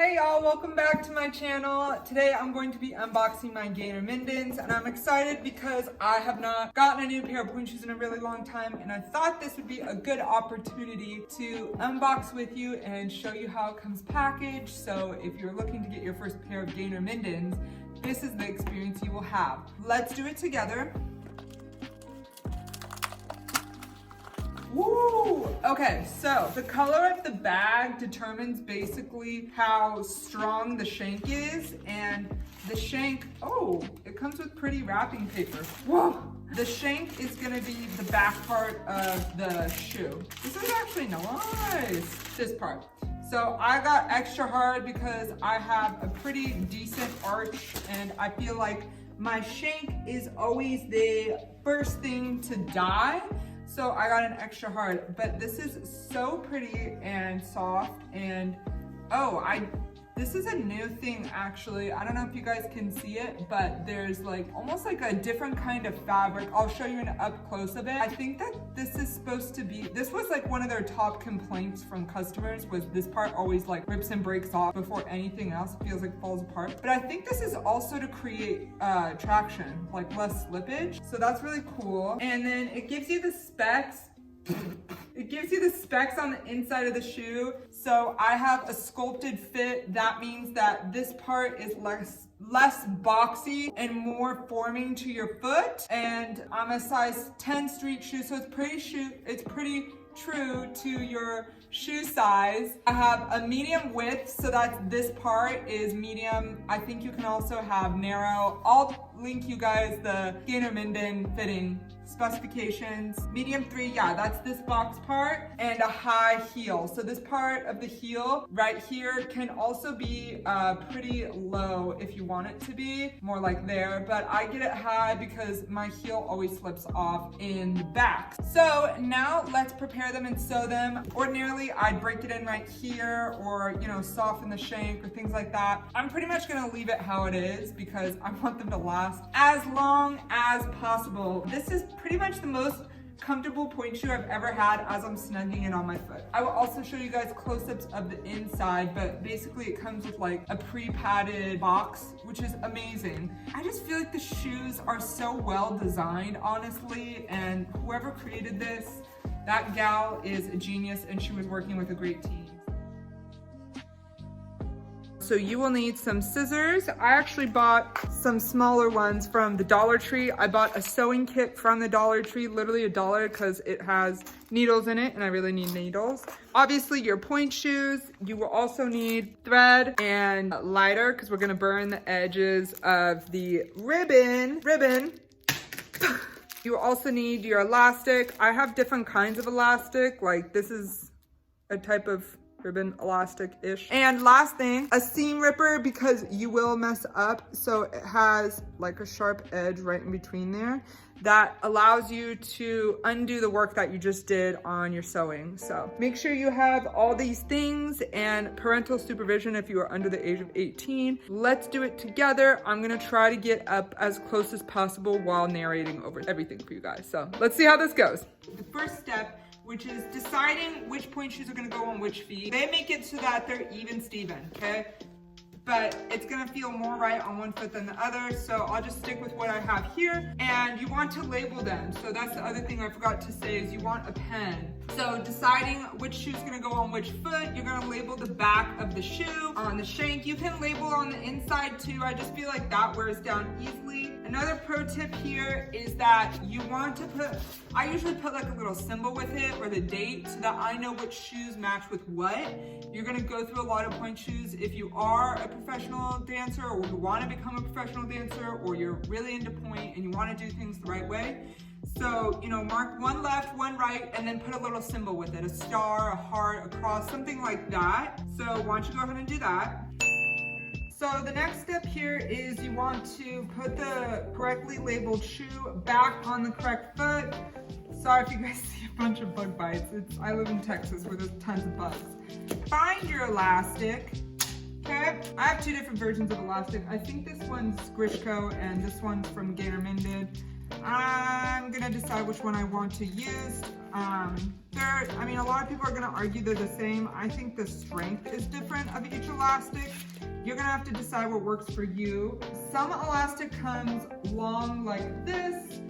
Hey y'all, welcome back to my channel. Today I'm going to be unboxing my Gaynor Mindens, and I'm excited because I have not gotten a new pair of pointe shoes in a really long time, and I thought this would be a good opportunity to unbox with you and show you how it comes packaged. So if you're looking to get your first pair of Gaynor Mindens, this is the experience you will have. Let's do it together. Woo! Okay, so the color of the bag determines basically how strong the shank is, and the shank, oh, it comes with pretty wrapping paper. Whoa! The shank is gonna be the back part of the shoe. This is actually nice, this part. So I got extra hard because I have a pretty decent arch, and I feel like my shank is always the first thing to die. So I got an extra hard, but this is so pretty and soft, and this is a new thing actually. I don't know if you guys can see it, but there's like almost like a different kind of fabric. I'll show you an up close of it. I think that this is supposed to be, this was like one of their top complaints from customers, was this part always like rips and breaks off before anything else. It feels like it falls apart. But I think this is also to create traction, like less slippage. So that's really cool. And then it gives you the specs. It gives you the specs on the inside of the shoe. So I have a sculpted fit. That means that this part is less boxy and more forming to your foot. And I'm a size 10 street shoe, so it's pretty true to your shoe size. I have a medium width, so that's this part is medium. I think you can also have narrow. I'll link you guys the Gaynor Minden fitting specifications. Medium 3, yeah, that's this box part, and a high heel. So this part of the heel right here can also be pretty low if you want it to be, more like there, but I get it high because my heel always slips off in the back. So now let's prepare them and sew them. Ordinarily, I'd break it in right here, or, you know, soften the shank or things like that. I'm pretty much gonna leave it how it is because I want them to last as long as possible. This is pretty much the most comfortable pointe shoe I've ever had as I'm snugging it on my foot. I will also show you guys close-ups of the inside, but basically it comes with like a pre-padded box, which is amazing. I just feel like the shoes are so well designed, honestly, and whoever created this, that gal is a genius, and she was working with a great team. So you will need some scissors. I actually bought some smaller ones from the Dollar Tree. I bought a sewing kit from the Dollar Tree, literally $1, because it has needles in it, and I really need needles. Obviously, your pointe shoes. You will also need thread and lighter, because we're gonna burn the edges of the ribbon. You also need your elastic. I have different kinds of elastic, like this is a type of ribbon elastic-ish. And last thing, a seam ripper, because you will mess up. So it has like a sharp edge right in between there that allows you to undo the work that you just did on your sewing. So make sure you have all these things and parental supervision if you are under the age of 18. Let's do it together. I'm gonna try to get up as close as possible while narrating over everything for you guys. So let's see how this goes. The first step, which is deciding which pointe shoes are gonna go on which feet. They make it so that they're even Steven, okay? But it's gonna feel more right on one foot than the other, so I'll just stick with what I have here. And you want to label them. So that's the other thing I forgot to say, is you want a pen. So deciding which shoe's gonna go on which foot, you're gonna label the back of the shoe on the shank. You can label on the inside too. I just feel like that wears down easily. Another pro tip here is that you want to put, I usually put like a little symbol with it or the date so that I know which shoes match with what. You're gonna go through a lot of pointe shoes if you are a professional dancer, or you wanna become a professional dancer, or you're really into pointe and you wanna do things the right way. So, you know, mark one left, one right, and then put a little symbol with it, a star, a heart, a cross, something like that. So why don't you go ahead and do that. So the next step here is you want to put the correctly labeled shoe back on the correct foot. Sorry if you guys see a bunch of bug bites. I live in Texas where there's tons of bugs. Find your elastic. Okay, I have two different versions of elastic. I think this one's Grishko and this one's from Gaynor Minden. I'm gonna decide which one I want to use. I mean, a lot of people are gonna argue they're the same. I think the strength is different of each elastic. You're gonna have to decide what works for you. Some elastic comes long like this,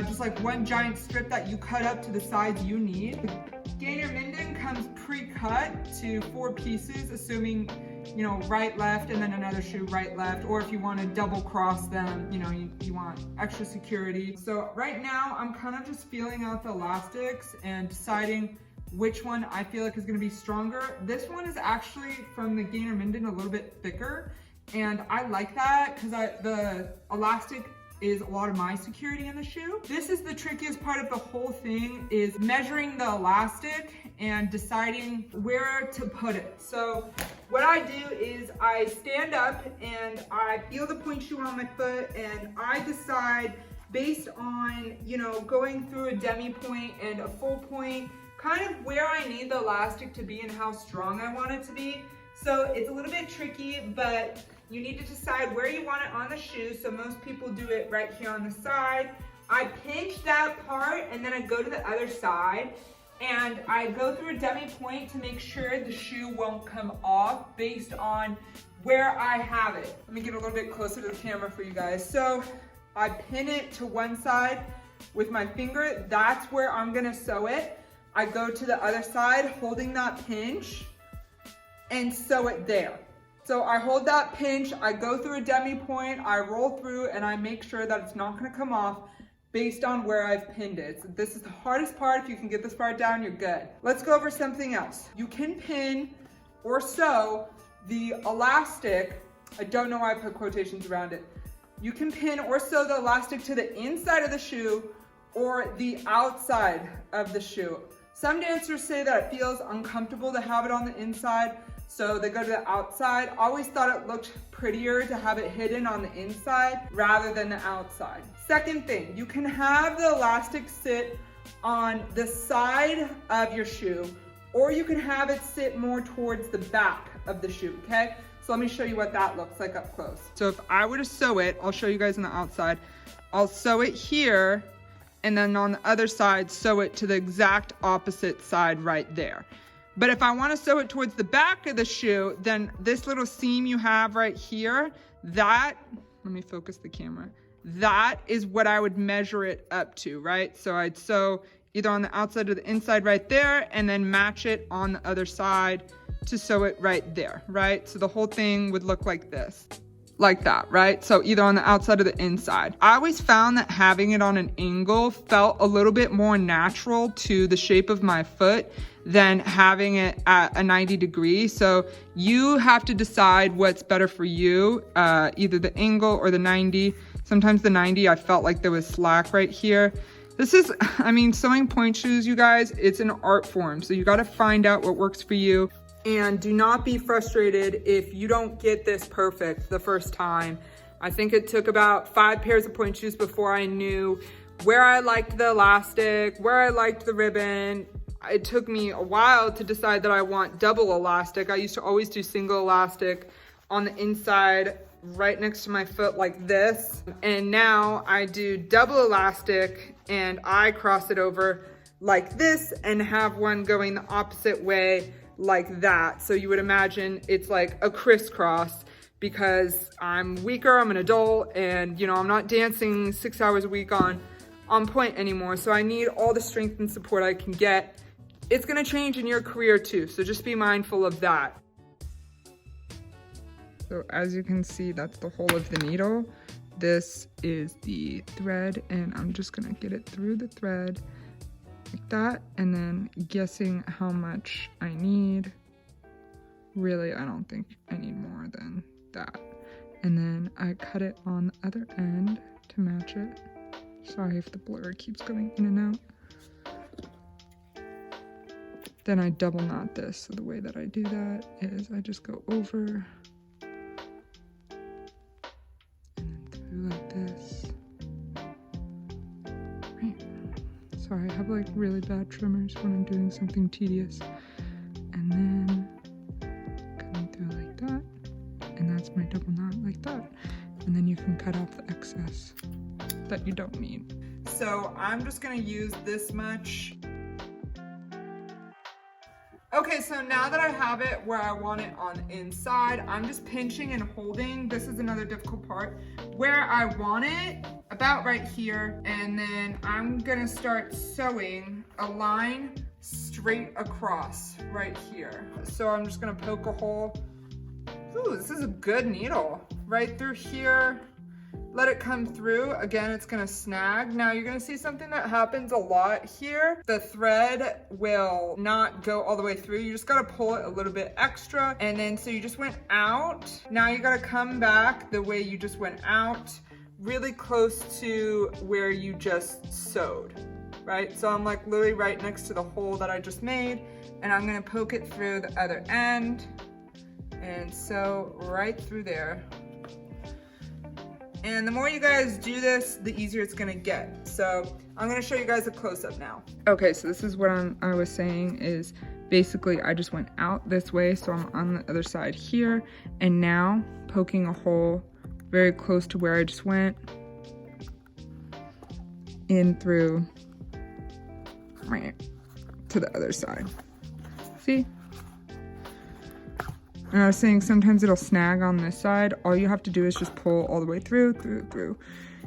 just like one giant strip that you cut up to the size you need. The Gaynor Minden comes pre-cut to 4 pieces, assuming, you know, right, left, and then another shoe, right, left, or if you want to double cross them, you know, you want extra security. So right now, I'm kind of just feeling out the elastics and deciding which one I feel like is going to be stronger. This one is actually from the Gaynor Minden a little bit thicker, and I like that because the elastic is a lot of my security in the shoe. This is the trickiest part of the whole thing, is measuring the elastic and deciding where to put it. So what I do is I stand up and I feel the point shoe on my foot, and I decide based on, you know, going through a demi point and a full point, kind of where I need the elastic to be and how strong I want it to be. So it's a little bit tricky, but you need to decide where you want it on the shoe. So most people do it right here on the side. I pinch that part and then I go to the other side and I go through a demi point to make sure the shoe won't come off based on where I have it. Let me get a little bit closer to the camera for you guys. So I pin it to one side with my finger. That's where I'm gonna sew it. I go to the other side holding that pinch and sew it there. So I hold that pinch, I go through a demi point, I roll through, and I make sure that it's not gonna come off based on where I've pinned it. So this is the hardest part. If you can get this part down, you're good. Let's go over something else. You can pin or sew the elastic. I don't know why I put quotations around it. You can pin or sew the elastic to the inside of the shoe or the outside of the shoe. Some dancers say that it feels uncomfortable to have it on the inside, so they go to the outside. I always thought it looked prettier to have it hidden on the inside rather than the outside. Second thing, you can have the elastic sit on the side of your shoe, or you can have it sit more towards the back of the shoe, okay? So let me show you what that looks like up close. So if I were to sew it, I'll show you guys on the outside. I'll sew it here, and then on the other side, sew it to the exact opposite side right there. But if I want to sew it towards the back of the shoe, then this little seam you have right here, that, let me focus the camera, that is what I would measure it up to, right? So I'd sew either on the outside or the inside right there, and then match it on the other side to sew it right there, right? So the whole thing would look like this. Like that, right? So either on the outside or the inside. I always found that having it on an angle felt a little bit more natural to the shape of my foot than having it at a 90 degree. So you have to decide what's better for you, either the angle or the 90. Sometimes the 90, I felt like there was slack right here. This is, I mean, sewing point shoes, you guys, it's an art form. So you got to find out what works for you. And do not be frustrated if you don't get this perfect the first time. I think it took about 5 pairs of point shoes before I knew where I liked the elastic, where I liked the ribbon. It took me a while to decide that I want double elastic. I used to always do single elastic on the inside right next to my foot like this. And now I do double elastic and I cross it over like this and have one going the opposite way like that. So you would imagine it's like a crisscross because I'm weaker, I'm an adult, and you know, I'm not dancing 6 hours a week on Pointe anymore. So I need all the strength and support I can get. It's gonna change in your career too, so just be mindful of that. So as you can see, that's the hole of the needle. This is the thread, and I'm just gonna get it through the thread like that, and then guessing how much I need. Really, I don't think I need more than that. And then I cut it on the other end to match it. Sorry if the blur keeps going in and out. Then I double knot this. So the way that I do that is I just go over and then through like this. Right. Sorry, I have like really bad tremors when I'm doing something tedious. And then coming through like that. And that's my double knot like that. And then you can cut off the excess that you don't need. So I'm just gonna use this much. Okay, Okay, so now that I have it where I want it on the inside, I'm just pinching and holding. This is another difficult part. Where I want it, about right here, and then I'm gonna start sewing a line straight across right here. So I'm just gonna poke a hole. Ooh, this is a good needle. Right through here. Let it come through. Again, it's gonna snag. Now you're gonna see something that happens a lot here. The thread will not go all the way through. You just gotta pull it a little bit extra. And then, so you just went out. Now you gotta come back the way you just went out, really close to where you just sewed, right? So I'm like literally right next to the hole that I just made, and I'm gonna poke it through the other end and sew right through there. And the more you guys do this, the easier it's gonna get. So I'm gonna show you guys a close-up now. Okay, so this is what I was saying is basically I just went out this way, so I'm on the other side here, and now poking a hole very close to where I just went, in through, right, to the other side. See? And I was saying sometimes it'll snag on this side. All you have to do is just pull all the way through.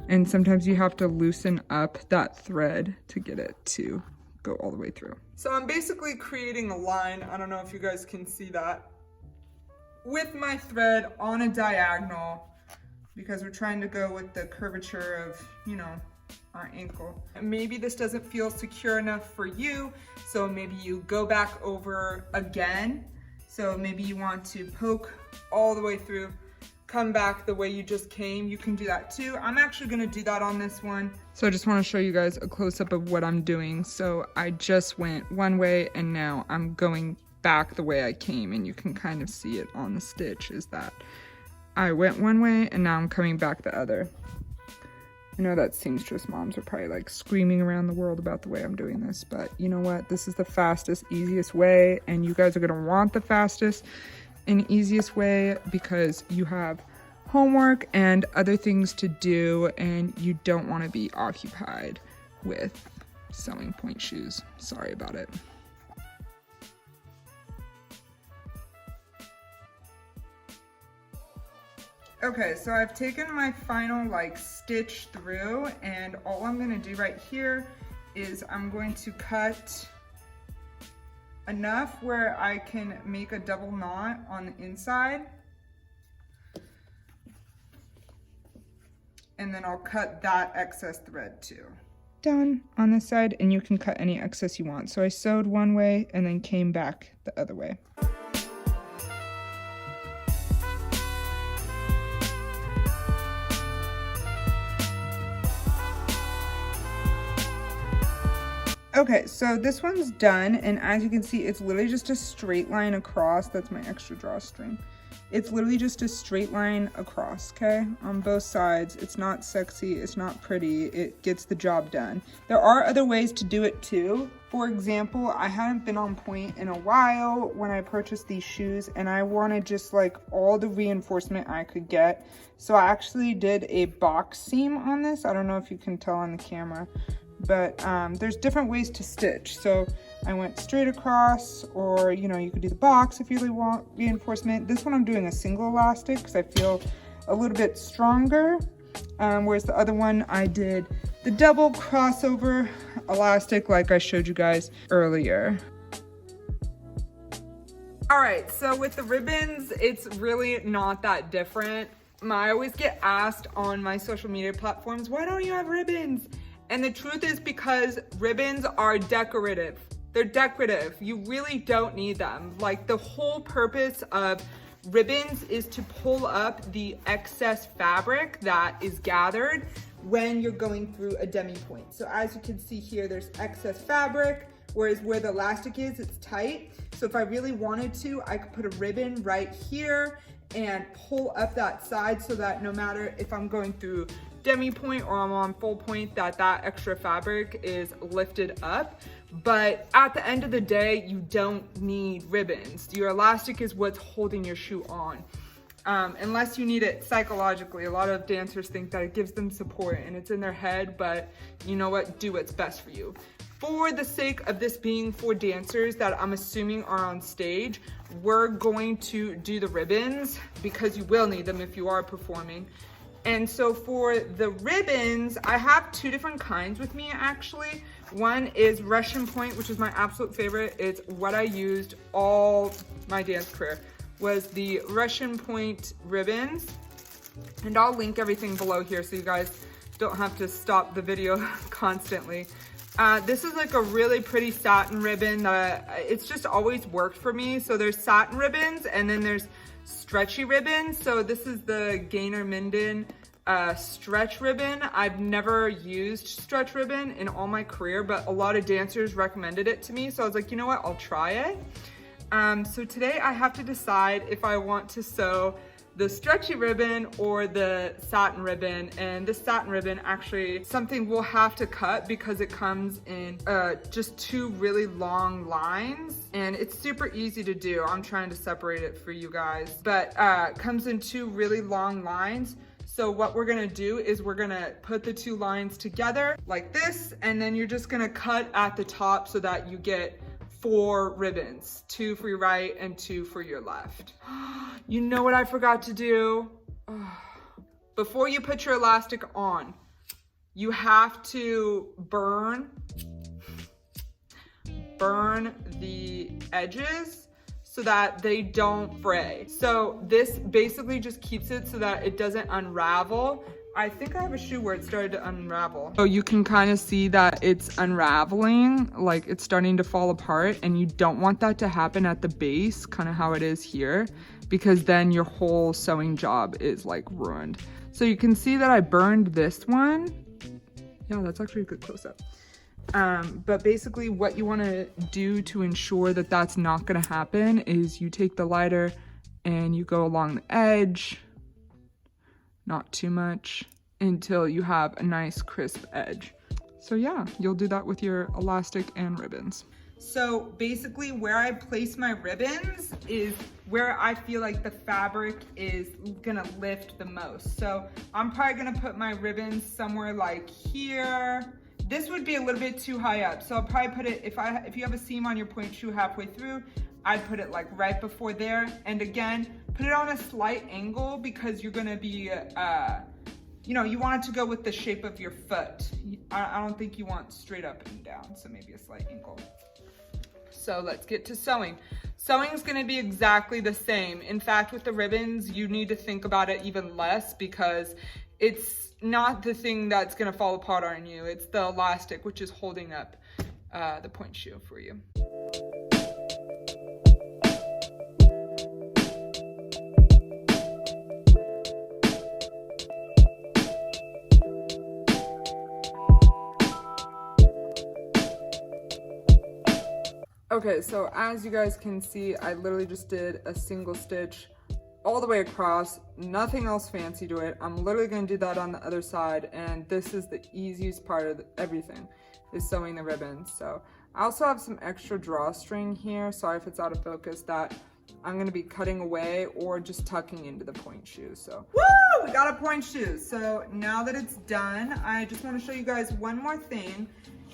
And sometimes you have to loosen up that thread to get it to go all the way through. So I'm basically creating a line, I don't know if you guys can see that, with my thread on a diagonal, because we're trying to go with the curvature of, you know, our ankle. And maybe this doesn't feel secure enough for you, so maybe you go back over again. So maybe you want to poke all the way through, come back the way you just came. You can do that too. I'm actually gonna do that on this one. So I just wanna show you guys a close-up of what I'm doing. So I just went one way and now I'm going back the way I came, and you can kind of see it on the stitch is that I went one way and now I'm coming back the other. I know that seamstress moms are probably like screaming around the world about the way I'm doing this, but you know what? This is the fastest, easiest way, and you guys are gonna want the fastest and easiest way because you have homework and other things to do, and you don't wanna be occupied with sewing point shoes. Sorry about it. Okay, so I've taken my final like stitch through, and all I'm gonna do right here is I'm going to cut enough where I can make a double knot on the inside. And then I'll cut that excess thread too. Done on this side, and you can cut any excess you want. So I sewed one way and then came back the other way. Okay, so this one's done, and as you can see, it's literally just a straight line across. That's my extra drawstring. It's literally just a straight line across, okay, on both sides. It's not sexy, it's not pretty, it gets the job done. There are other ways to do it too. For example, I hadn't been on Pointe in a while when I purchased these shoes, and I wanted just like all the reinforcement I could get. So I actually did a box seam on this. I don't know if you can tell on the camera, but there's different ways to stitch. So I went straight across, or you know, you could do the box if you really want reinforcement. This one I'm doing a single elastic because I feel a little bit stronger, whereas the other one I did the double crossover elastic like I showed you guys earlier. All right, so with the ribbons, it's really not that different. I always get asked on my social media platforms, why don't you have ribbons? And the truth is because ribbons are decorative. They're decorative. You really don't need them. Like, the whole purpose of ribbons is to pull up the excess fabric that is gathered when you're going through a demi-point. So as you can see here, there's excess fabric, whereas where the elastic is, it's tight. So if I really wanted to, I could put a ribbon right here and pull up that side so that no matter if I'm going through demi-point or I'm on full point, that extra fabric is lifted up. But at the end of the day, you don't need ribbons. Your elastic is what's holding your shoe on. unless you need it psychologically. A lot of dancers think that it gives them support and it's in their head, but you know what? Do what's best for you. For the sake of this being for dancers that I'm assuming are on stage, we're going to do the ribbons because you will need them if you are performing. And so for the ribbons, I have two different kinds with me actually. One is Russian Pointe, which is my absolute favorite. It's what I used all my dance career, was the Russian Pointe ribbons. And I'll link everything below here so you guys don't have to stop the video constantly. This is like a really pretty satin ribbon that it's just always worked for me. So there's satin ribbons and then there's stretchy ribbons. So this is the Gaynor Minden stretch ribbon. I've never used stretch ribbon in all my career, but a lot of dancers recommended it to me. So I was like, you know what, I'll try it. So today I have to decide if I want to sew the stretchy ribbon or the satin ribbon. And this satin ribbon actually something we'll have to cut because it comes in just two really long lines and it's super easy to do. I'm trying to separate it for you guys, but comes in two really long lines. So what we're gonna do is we're gonna put the two lines together like this, and then you're just gonna cut at the top so that you get 4 ribbons, 2 for your right and 2 for your left. You know what I forgot to do? Before you put your elastic on, you have to burn the edges so that they don't fray. So this basically just keeps it so that it doesn't unravel. I think I have a shoe where it started to unravel. So you can kind of see that it's unraveling, like it's starting to fall apart, and you don't want that to happen at the base, kind of how it is here, because then your whole sewing job is like ruined. So you can see that I burned this one. Yeah, that's actually a good close-up. But basically what you want to do to ensure that that's not going to happen is you take the lighter and you go along the edge, not too much, until you have a nice crisp edge. So yeah, you'll do that with your elastic and ribbons. So basically where I place my ribbons is where I feel like the fabric is gonna lift the most. So I'm probably gonna put my ribbons somewhere like here. This would be a little bit too high up. So I'll probably put it, if you have a seam on your pointe shoe halfway through, I'd put it like right before there. And again, put it on a slight angle because you're gonna be, you know, you want it to go with the shape of your foot. I don't think you want straight up and down, so maybe a slight angle. So let's get to sewing. Sewing is gonna be exactly the same. In fact, with the ribbons, you need to think about it even less because it's not the thing that's gonna fall apart on you. It's the elastic, which is holding up the pointe shoe for you. Okay, so as you guys can see, I literally just did a single stitch all the way across, nothing else fancy to it. I'm literally gonna do that on the other side, and this is the easiest part of everything, is sewing the ribbons. So I also have some extra drawstring here, sorry if it's out of focus, that I'm gonna be cutting away or just tucking into the pointe shoe. So, woo! We got a pointe shoe. So now that it's done, I just wanna show you guys one more thing.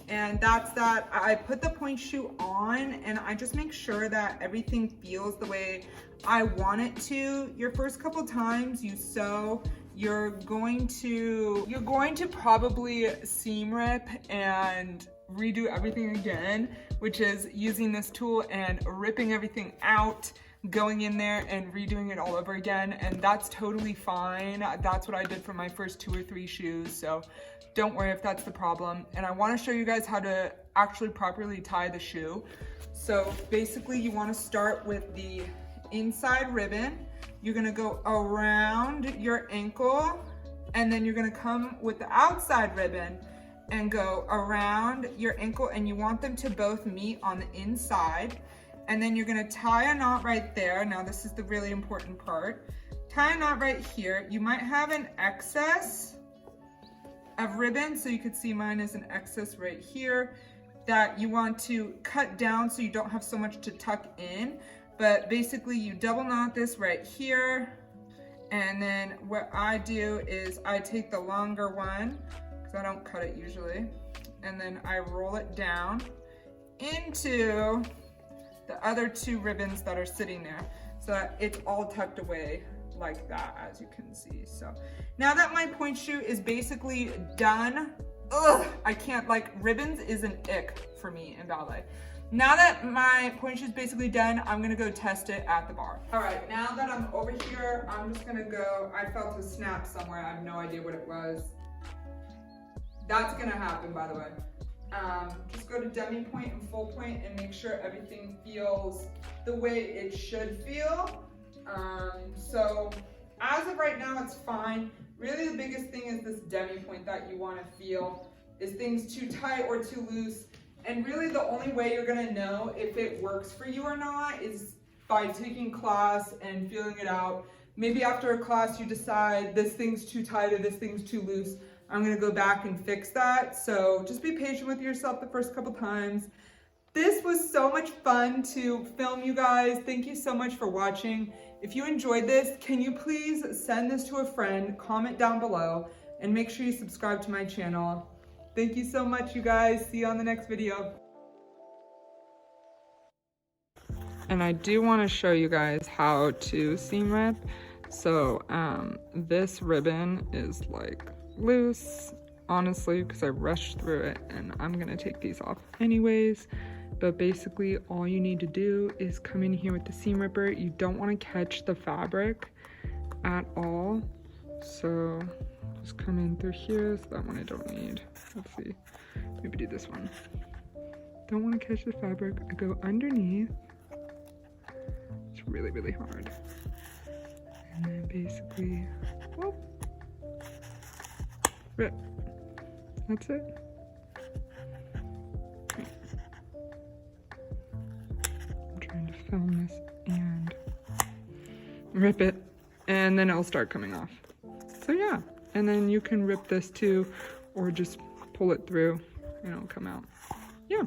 And that's that I put the pointe shoe on and I just make sure that everything feels the way I want it to. Your first couple times you sew, you're going to probably seam rip and redo everything again, which is using this tool and ripping everything out, going in there and redoing it all over again. And that's totally fine. That's what I did for my first 2 or 3 shoes. So don't worry if that's the problem. And I want to show you guys how to actually properly tie the shoe. So basically you want to start with the inside ribbon. You're going to go around your ankle, and then you're going to come with the outside ribbon and go around your ankle, and you want them to both meet on the inside. And then you're going to tie a knot right there. Now this is the really important part. Tie a knot right here. You might have an excess of ribbon, so you could see mine is an excess right here that you want to cut down so you don't have so much to tuck in. But basically you double knot this right here, And then what I do is I take the longer one, because I don't cut it usually, and then I roll it down into the other 2 ribbons that are sitting there, so that it's all tucked away like that, as you can see. So now that my point shoe is basically done, I can't, like, ribbons is an ick for me in ballet. Now that my point shoe is basically done, I'm gonna go test it at the bar. All right, now that I'm over here, I'm just gonna go, I felt a snap somewhere, I have no idea what it was. That's gonna happen, by the way. Just go to demi point and full point and make sure everything feels the way it should feel. So as of right now, it's fine. Really the biggest thing is this demi point that you wanna feel. Is things too tight or too loose? And really the only way you're gonna know if it works for you or not is by taking class and feeling it out. Maybe after a class you decide this thing's too tight or this thing's too loose. I'm gonna go back and fix that. So just be patient with yourself the first couple times. This was so much fun to film, you guys. Thank you so much for watching. If you enjoyed this, can you please send this to a friend, comment down below, and make sure you subscribe to my channel. Thank you so much, you guys. See you on the next video. And I do want to show you guys how to seam rip. So this ribbon is like loose, honestly, because I rushed through it, and I'm gonna take these off anyways. But basically all you need to do is come in here with the seam ripper. You don't want to catch the fabric at all. So just come in through here. So that one I don't need. Let's see, maybe do this one. Don't want to catch the fabric. I go underneath. It's really, really hard. And then basically, whoop, rip. That's it. I'm trying to film this and rip it, and then it'll start coming off. So yeah, and then you can rip this too, or just pull it through and it'll come out. Yeah.